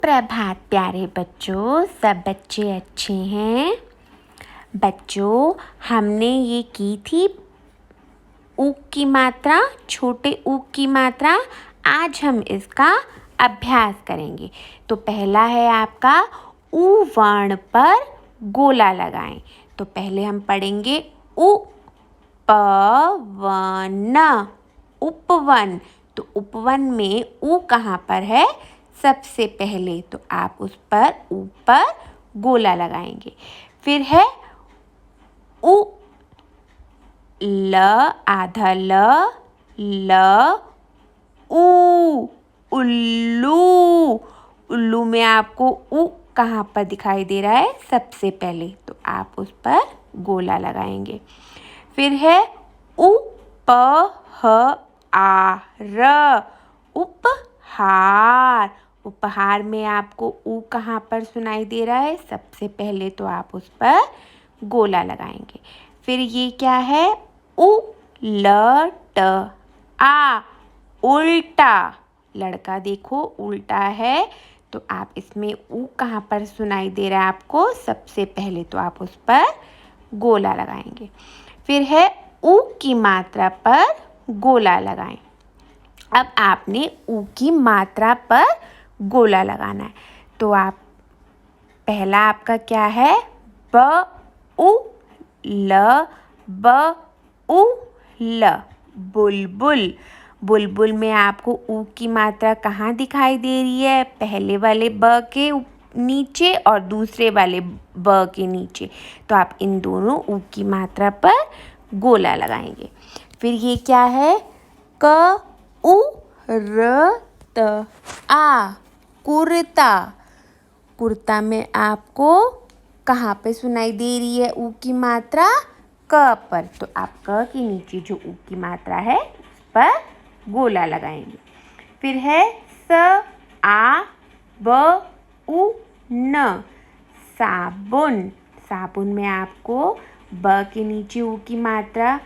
प्रभात प्यारे बच्चों, सब बच्चे अच्छे हैं। बच्चों, हमने ये की थी ऊ की मात्रा, छोटे ऊ की मात्रा। आज हम इसका अभ्यास करेंगे। तो पहला है आपका ऊ वर्ण पर गोला लगाएं। तो पहले हम पढ़ेंगे उ प वन, उपवन। तो उपवन में ऊ कहाँ पर है? सबसे पहले तो आप उस पर ऊपर गोला लगाएंगे। फिर है उ ल, आधा ल ऊ, उल्लू। उल्लू में आपको ऊ कहाँ पर दिखाई दे रहा है? सबसे पहले तो आप उस पर गोला लगाएंगे। फिर है उ प ह आ र, उपहार। उपहार में आपको ऊ कहाँ पर सुनाई दे रहा है? सबसे पहले तो आप उस पर गोला लगाएंगे। फिर ये क्या है? उ ल ट आ, उल्टा। लड़का देखो उल्टा है, तो आप इसमें ऊ कहाँ पर सुनाई दे रहा है आपको? सबसे पहले तो आप उस पर गोला लगाएंगे। फिर है ऊ की मात्रा पर गोला लगाएं। अब आपने ऊ की मात्रा पर गोला लगाना है। तो आप पहला आपका क्या है? ब उ ल, ब उ ल, बुलबुल। बुलबुल में आपको ऊ की मात्रा कहाँ दिखाई दे रही है? पहले वाले ब के नीचे और दूसरे वाले ब के नीचे। तो आप इन दोनों ऊ की मात्रा पर गोला लगाएंगे। फिर ये क्या है? क उ र त आ, कुर्ता। कुर्ता में आपको कहाँ पे सुनाई दे रही है ऊ की मात्रा? क पर। तो आप क के नीचे जो ऊ की मात्रा है उस पर गोला लगाएंगे। फिर है स आ ब उ न, साबुन। साबुन में आपको ब के नीचे ऊ की मात्रा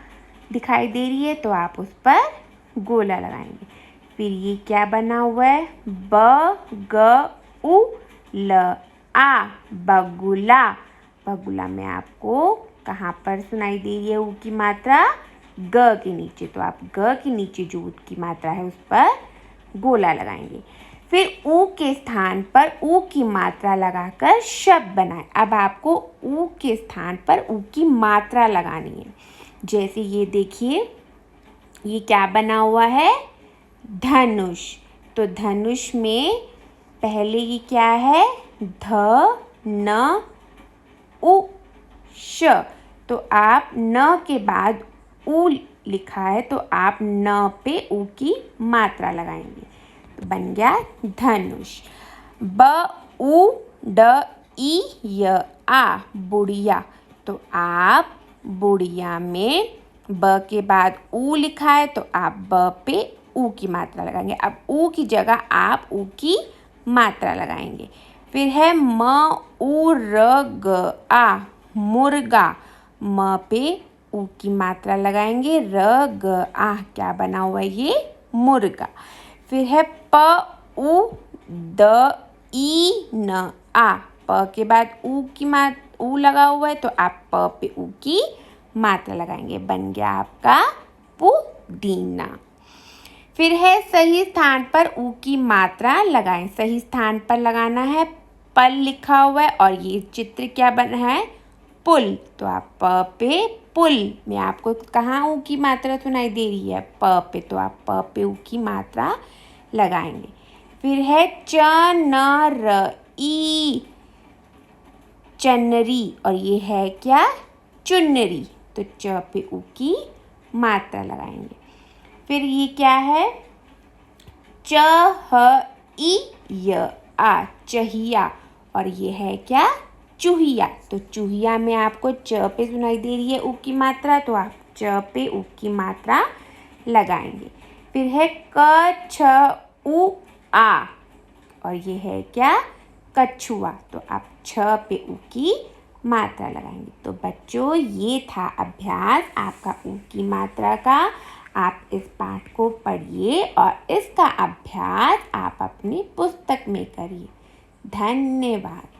दिखाई दे रही है, तो आप उस पर गोला लगाएंगे। फिर ये क्या बना हुआ है? ब ग उ ल आ, बगुला। बगुला में आपको कहाँ पर सुनाई दे रही है ऊ की मात्रा? ग के नीचे। तो आप ग के नीचे जो ऊ की मात्रा है उस पर गोला लगाएंगे। फिर ऊ के स्थान पर ऊ की मात्रा लगाकर शब्द बनाएं। अब आपको ऊ के स्थान पर ऊ की मात्रा लगानी है। जैसे ये देखिए, ये क्या बना हुआ है? धनुष। तो धनुष में पहले ये क्या है? ध न उ श। तो आप न के बाद ऊ लिखा है, तो आप न पे ऊ की मात्रा लगाएंगे। तो बन गया धनुष। ब उ ड ई य आ, बुढ़िया। तो आप बुढ़िया में ब के बाद ऊ लिखा है, तो आप ब पे ऊ की मात्रा लगाएंगे। अब ऊ की जगह आप ऊ की मात्रा लगाएंगे। फिर है म उ र ग आ, मुर्गा। म पे ऊ की मात्रा लगाएंगे, र ग आ, क्या बना हुआ है ये? मुर्गा। फिर है प उ द ई न आ, प के बाद ऊ लगा हुआ है, तो आप प पे ऊ की मात्रा लगाएंगे। बन गया आपका पुदीना। फिर है सही स्थान पर ऊ की मात्रा लगाएं। सही स्थान पर लगाना है, पल लिखा हुआ है और ये चित्र क्या बना है? पुल। तो आप प पे पुल में आपको कहाँ ऊ की मात्रा सुनाई दे रही है? प पे। तो आप प पे ऊ की मात्रा लगाएंगे। फिर है च न र ई, चन्नरी। और ये है क्या? चुन्नरी। तो च पे ऊ की मात्रा लगाएंगे। फिर ये क्या है? च ह ई य आ, चहिया। और ये है क्या? चूहिया। तो चूहिया में आपको च पे सुनाई दे रही है ऊ की मात्रा, तो आप च पे ऊ की मात्रा लगाएंगे। फिर है क छ उ आ, और ये है क्या? कछुआ। तो आप छ पे ऊ की मात्रा लगाएंगे। तो बच्चों, ये था अभ्यास आपका ऊ की मात्रा का। आप इस पाठ को पढ़िए और इसका अभ्यास आप अपनी पुस्तक में करिए। धन्यवाद।